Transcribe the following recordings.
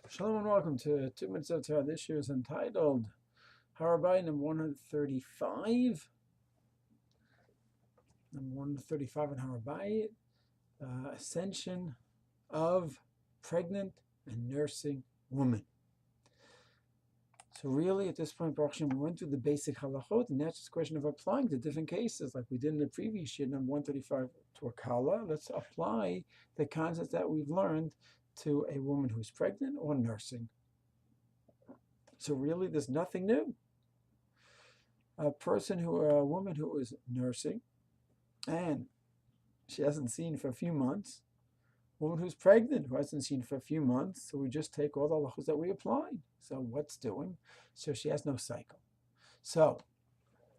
Shalom and welcome to 2 Minutes of Torah. This year is entitled Har Habayit number 135. Number 135 in Har Habayit, Ascension of Pregnant and Nursing Woman. So really at this point, Baruch Hashem, we went through the basic halachot, and now it's just a question of applying to different cases like we did in the previous year, number 135 to a kala. Let's apply the concepts that we've learned to a woman who's pregnant or nursing. So really, there's nothing new. A woman who is nursing, and she hasn't seen for a few months. A woman who's pregnant, who hasn't seen for a few months. So we just take all the halachos that we applied. So what's doing? So she has no cycle. So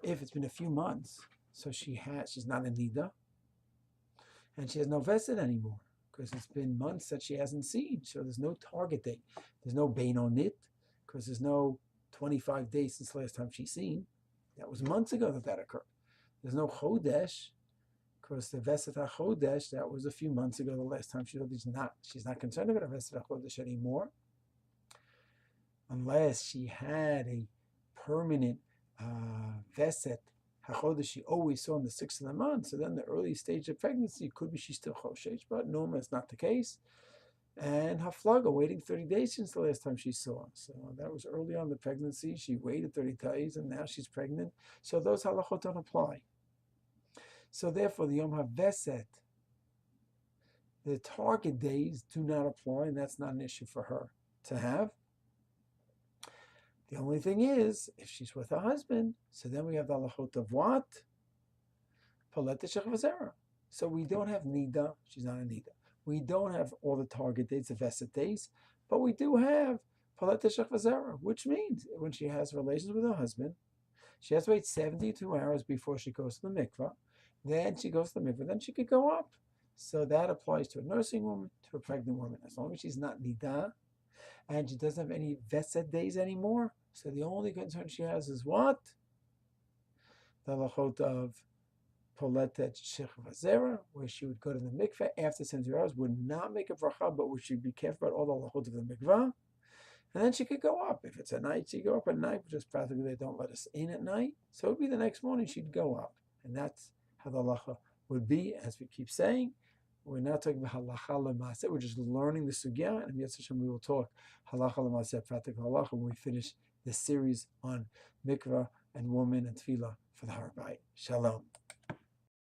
if it's been a few months, so she's not a nida, and she has no vesed anymore because it's been months that she hasn't seen. So there's no target date. There's no bein on it, because there's no 25 days since the last time she's seen. That was months ago that occurred. There's no chodesh, because the Veset HaChodesh, that was a few months ago, the last time she's not concerned about a Veset HaChodesh anymore, unless she had a permanent Veset HaChodesh she always saw in the 6th of the month. So then the early stage of pregnancy, could be she's still Choshesh, but normally it's not the case. And Haflaga, waiting 30 days since the last time she saw. So that was early on in the pregnancy. She waited 30 days, and now she's pregnant. So those halachot don't apply. So therefore, the Yom HaVeset, the target days do not apply, and that's not an issue for her to have. The only thing is, if she's with her husband, so then we have the halachot of what? Palet Shech V'Zera. So we don't have nida. She's not a nida. We don't have all the target dates, the Veset days, but we do have Palet Shech V'Zera, which means when she has relations with her husband, she has to wait 72 hours before she goes to the mikvah. Then she goes to the mikvah, then she could go up. So that applies to a nursing woman, to a pregnant woman, as long as she's not nida, and she doesn't have any Veset days anymore. So the only concern she has is what? The halachot of Poletet Shech V'Zera, where she would go to the mikveh after 72 hours, would not make a bracha, but would she be careful about all the halachot of the mikveh, and then she could go up. If it's at night, she'd go up at night, which is practically they don't let us in at night. So it would be the next morning she'd go up, and that's how the halacha would be, as we keep saying. We're not talking about halacha l'maaseh. We're just learning the sugya, and Yetzer Hashem, we will talk halacha l'maaseh, practical halacha, when we finish this series on mikveh and woman and tefillah for the Har Habayit. Shalom.